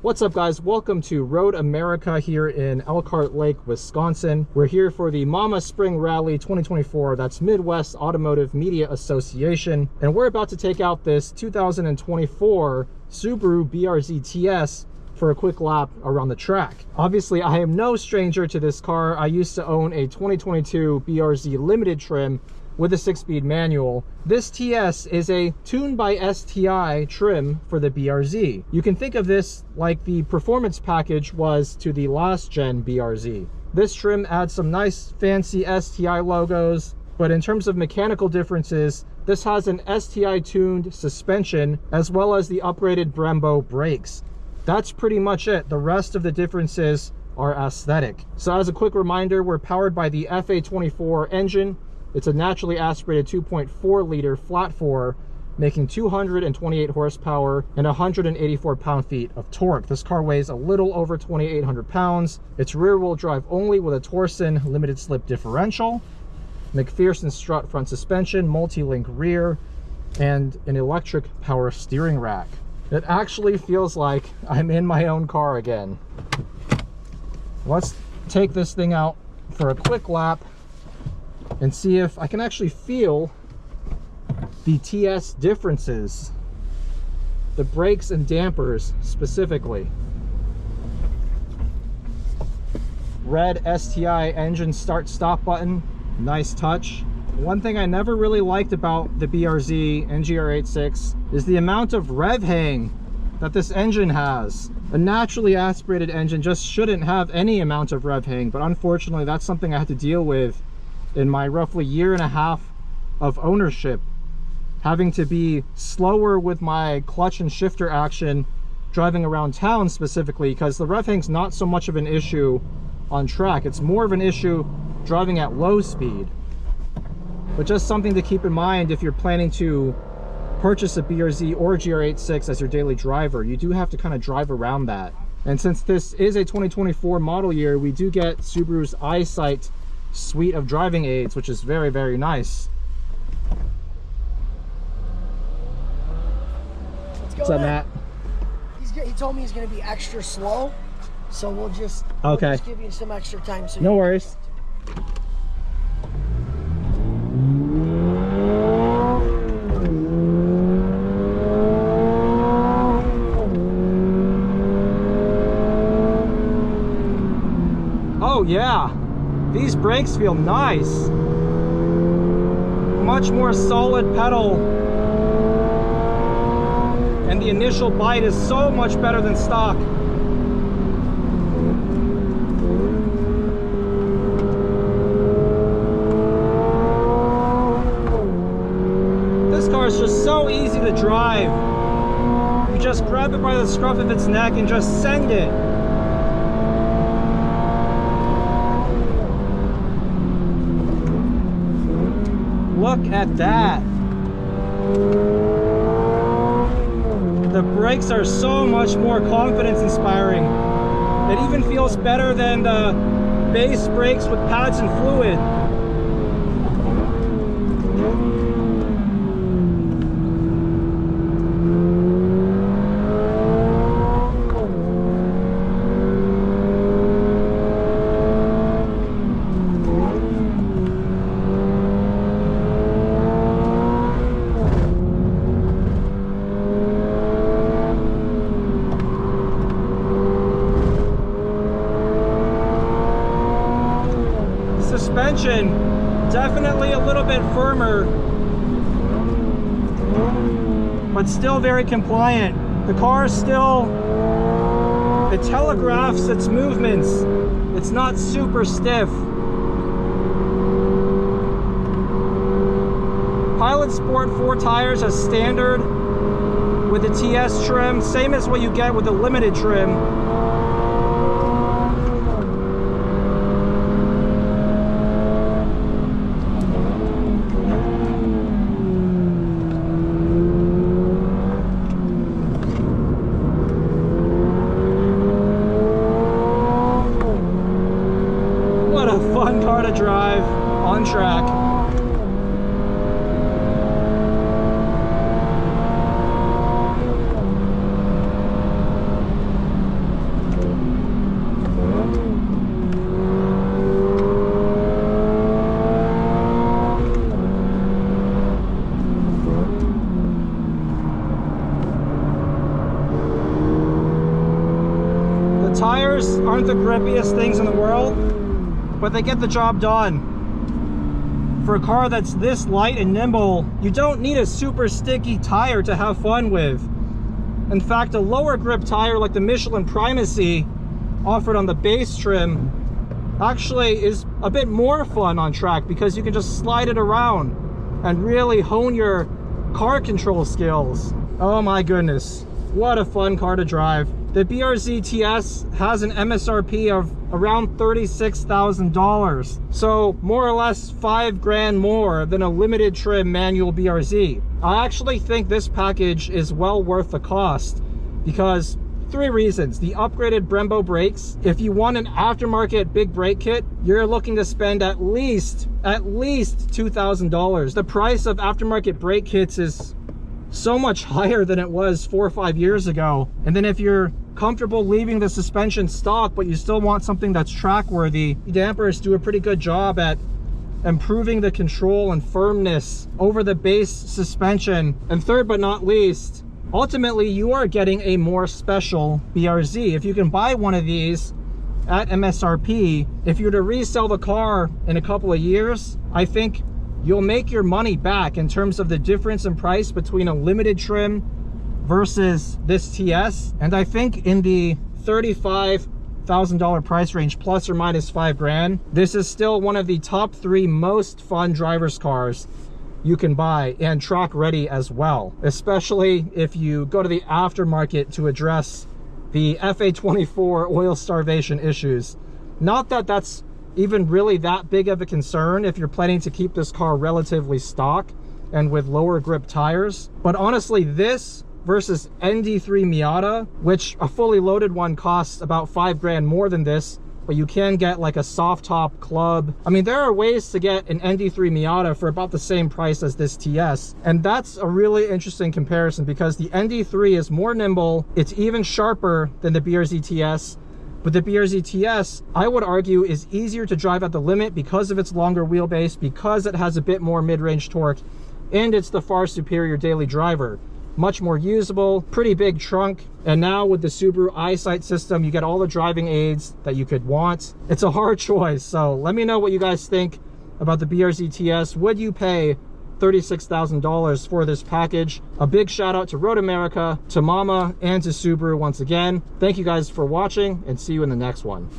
What's up, guys? Welcome to Road America here in Elkhart Lake, Wisconsin. We're here for the Mama Spring Rally 2024. That's Midwest Automotive Media Association. And we're about to take out this 2024 Subaru BRZ TS for a quick lap around the track. Obviously, I am no stranger to this car. I used to own a 2022 BRZ Limited trim with a 6-speed manual. This TS is a tuned by STI trim for the BRZ. You can think of this like the performance package was to the last gen BRZ. This trim adds some nice fancy STI logos, but in terms of mechanical differences, this has an STI tuned suspension as well as the upgraded Brembo brakes. That's pretty much it. The rest of the differences are aesthetic. So as a quick reminder, we're powered by the FA24 engine. It's a naturally aspirated 2.4 liter flat 4, making 228 horsepower and 184 pound-feet of torque. This car weighs a little over 2,800 pounds. It's rear-wheel drive only with a Torsen limited slip differential, McPherson strut front suspension, multi-link rear, and an electric power steering rack. It actually feels like I'm in my own car again. Let's take this thing out for a quick lap and see if I can actually feel the TS differences, the brakes and dampers specifically. Red STI engine start stop button, nice touch. One thing I never really liked about the BRZ NGR86 is the amount of rev hang that this engine has. A naturally aspirated engine just shouldn't have any amount of rev hang, but unfortunately that's something I had to deal with in my roughly year and a half of ownership, having to be slower with my clutch and shifter action driving around town specifically, because the rev hang's not so much of an issue on track. It's more of an issue driving at low speed. But just something to keep in mind if you're planning to purchase a BRZ or GR86 as your daily driver. You do have to kind of drive around that. And since this is a 2024 model year, we do get Subaru's EyeSight suite of driving aids, which is very, very nice. What's up, Matt? He told me he's going to be extra slow, so we'll just give you some extra time. So no worries. Oh yeah, these brakes feel nice. Much more solid pedal. And the initial bite is so much better than stock. This car is just so easy to drive. You just grab it by the scruff of its neck and just send it. Look at that. The brakes are so much more confidence inspiring. It even feels better than the base brakes with pads and fluid. Suspension definitely a little bit firmer, but still very compliant. The car still, it telegraphs its movements. It's not super stiff. Pilot Sport 4 tires as standard with the TS trim, same as what you get with the Limited trim. Fun car to drive on track. tires aren't the grippiest things in the world, but they get the job done. For a car that's this light and nimble, you don't need a super sticky tire to have fun with. In fact, a lower grip tire like the Michelin Primacy offered on the base trim actually is a bit more fun on track because you can just slide it around and really hone your car control skills. Oh my goodness, what a fun car to drive. The BRZ TS has an MSRP of around $36,000. So more or less $5,000 more than a limited trim manual BRZ. I actually think this package is well worth the cost because 3 reasons. The upgraded Brembo brakes. If you want an aftermarket big brake kit, you're looking to spend at least $2,000. The price of aftermarket brake kits is so much higher than it was 4 or 5 years ago. And then if you're comfortable leaving the suspension stock, but you still want something that's track worthy, the dampers do a pretty good job at improving the control and firmness over the base suspension. And third but not least, ultimately you are getting a more special BRZ. If you can buy one of these at MSRP, if you were to resell the car in a couple of years, I think you'll make your money back in terms of the difference in price between a limited trim versus this TS. And I think in the $35,000 price range, plus or minus $5,000, this is still one of the top 3 most fun driver's cars you can buy, and track ready as well, especially if you go to the aftermarket to address the FA24 oil starvation issues. Not that that's even really that big of a concern if you're planning to keep this car relatively stock and with lower grip tires, but honestly, this versus ND3 Miata, which a fully loaded one costs about $5,000 more than this, but you can get like a soft top club. I mean, there are ways to get an ND3 Miata for about the same price as this TS, and that's a really interesting comparison because the ND3 is more nimble, it's even sharper than the BRZ TS, but the BRZ TS, I would argue, is easier to drive at the limit because of its longer wheelbase, because it has a bit more mid-range torque, and it's the far superior daily driver. Much more usable, pretty big trunk, and now with the Subaru EyeSight system, you get all the driving aids that you could want. It's a hard choice, so let me know what you guys think about the BRZ TS. Would you pay $36,000 for this package? A big shout out to Road America, to Mama, and to Subaru once again. Thank you guys for watching, and see you in the next one.